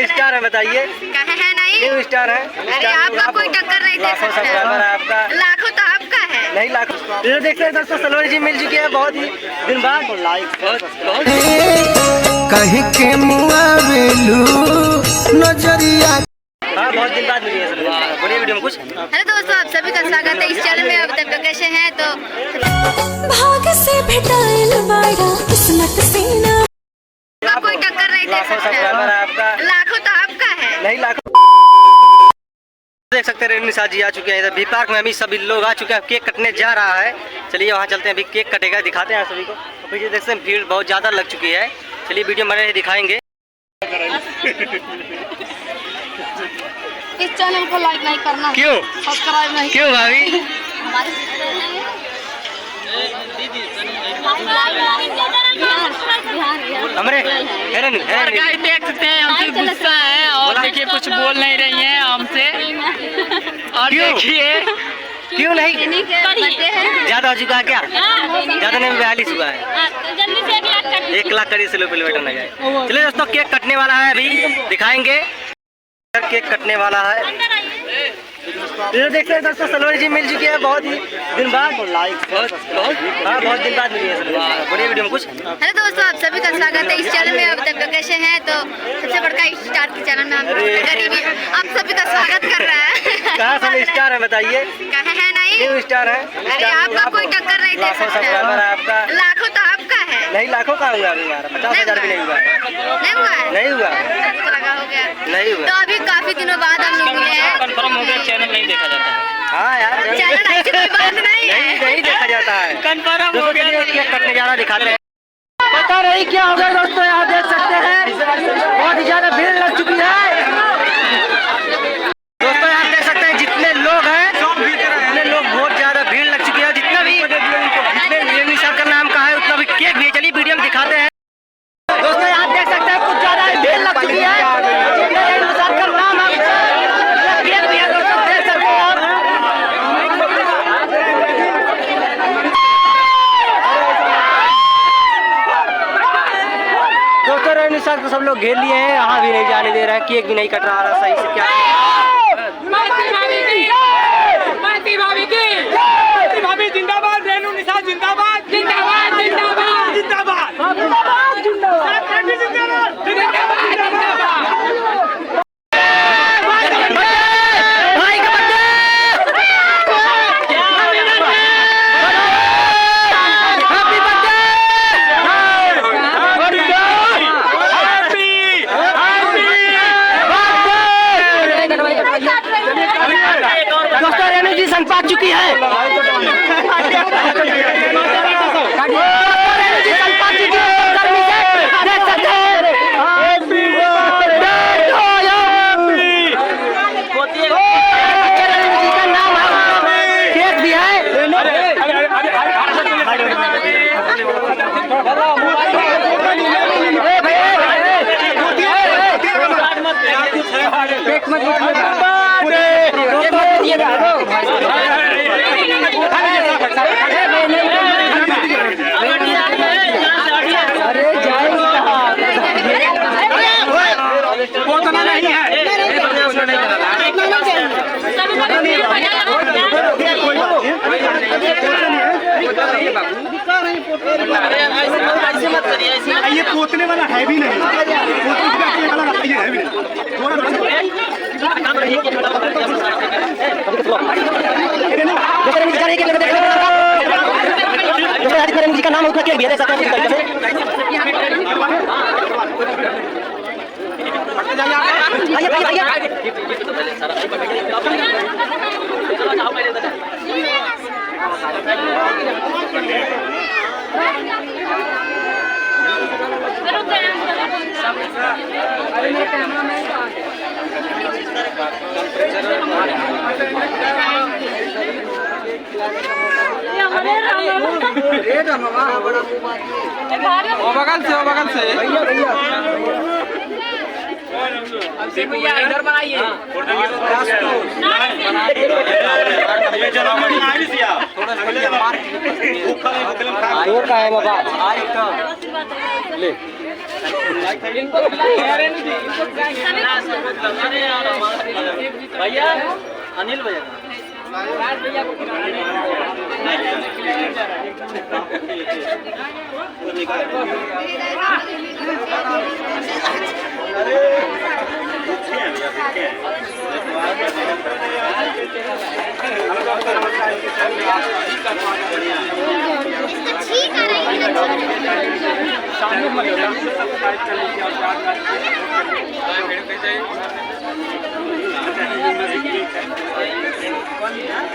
Star है बताइए? कहे है नहीं? न्यू स्टार है। अरे आपका कोई टक्कर नहीं दे सकता। सब्सक्राइबर है आपका। लाखों तो आपका है। नहीं लाखों। ये देखते हैं दोस्तों सलोनी जी मिल चुकी है बहुत ही दिन बाद। कहीं के मुआ बेलू नजरिया। हाँ बहुत दिन बाद मिली है सलोनी। बड़ी वीडियो में कुछ। हेलो दोस्तों, आप सभी का स्वागत है इस चैनल में। अब तक कैसे हैं? तो भाग से भेटाइल बाड़ा किस्मत से ना। आपका कोई टक्कर नहीं दे सकता। सब्सक्राइबर है आपका। लाखों तो आपका है। नहीं लाखों। देख सकते हैं रेणु जी आ चुके हैं इधर बी पार्क में। अभी सभी लोग आ चुके हैं। केक कटने जा रहा है। चलिए वहाँ चलते हैं। अभी केक कटेगा, दिखाते हैं सभी को। पीछे देखते हैं भीड़ बहुत ज़्यादा लग चुकी है। चलिए वीडियो में दिखाएंगे। इस चैनल को लाइक नहीं करना। क्यों? सब्सक्राइब नहीं। क्यों भाभी? हमरे देख सकते हैं हमसे गुस्सा है और देखिए कुछ बोल नहीं रही हैं हमसे। और देखिए क्यों नहीं ज्यादा हो चुका है क्या? ज्यादा नहीं, 42 हुआ है। 1 लाख करीब से किलोमीटर न जाए। चलिए दोस्तों केक कटने वाला है, अभी दिखाएंगे। केक कटने वाला है। ये देखते हैं दोस्तों सलोनी जी मिल चुकी है बहुत ही दिन बाद। हाँ बहुत दिन बाद मिली है सलोनी। बड़ी वीडियो में कुछ। हेलो दोस्तों, आप सभी का स्वागत है इस चैनल में। अब तक कैसे हैं? तो सबसे बड़का स्टार के चैनल में हम गरीबी आप सभी का स्वागत कर रहा है। कहाँ सब स्टार है बताइए? कहे है नहीं? न्यू स्टार है। अरे आपका कोई टक्कर नहीं दे सकता। सब्सक्राइबर है आपका। लाखों तो आपका है। नहीं लाखों का हुआ अभी हमारा। 50,000 भी नहीं हुआ। नहीं हुआ है? नहीं हुआ। तो लगा हो गया। नहीं हुआ। तो अभी काफी दिनों बाद हम लोग मिले हैं। कंफर्म हो गया चैनल नहीं देखा जाता है। हाँ यार चैनल ऐसी कोई बात नहीं है। नहीं देखा जाता है। कंफर्म हो गया। केक कटने जा रहा दिखाते हैं। पता नहीं क्या हो गया दोस्तों, यहाँ देख सकते हैं बहुत ही ज्यादा भीड़ लग चुकी है। दोस्तों यहाँ देख सकते हैं जितने लोग हैं उतने लोग बहुत ज्यादा भीड़ लग चुकी है। जितना भी रेणु सर का नाम का है उतना भी केक भी। चलिए वीडियो में दिखाते हैं। दोस्तों यहाँ देख सकते हैं कुछ ज्यादा भीड़ लग चुकी है। रेणु सर का नाम है केक भी है दोस्तों, देख सकते हैं आप। दोस्तों रेणु सर को सब लोग घेर लिए हैं, यहाँ भी नहीं जाने दे रहा है। केक भी नहीं कट रहा सही से। क्या भाभी जिंदाबाद, रेणु निशा जिंदाबाद, जिंदाबाद जिंदाबाद जिंदाबाद जिंदाबाद जिंदाबाद दोस्तों रेणु जी सन पा चुकी है। रेणु जी सन पा चुकी है। गर्मी से देख सकते हैं। रेणु जी का नाम है, केक भी है। ये पोतने वाला है भी नहीं। ये है भी नहीं। जी का नाम उतना केक भी है, देख सकते हैं तरीके से। बगल से भैया इधर बनाइए। वो का है बाबा आज का ले भैया अनिल भैया ठीक आ रही है।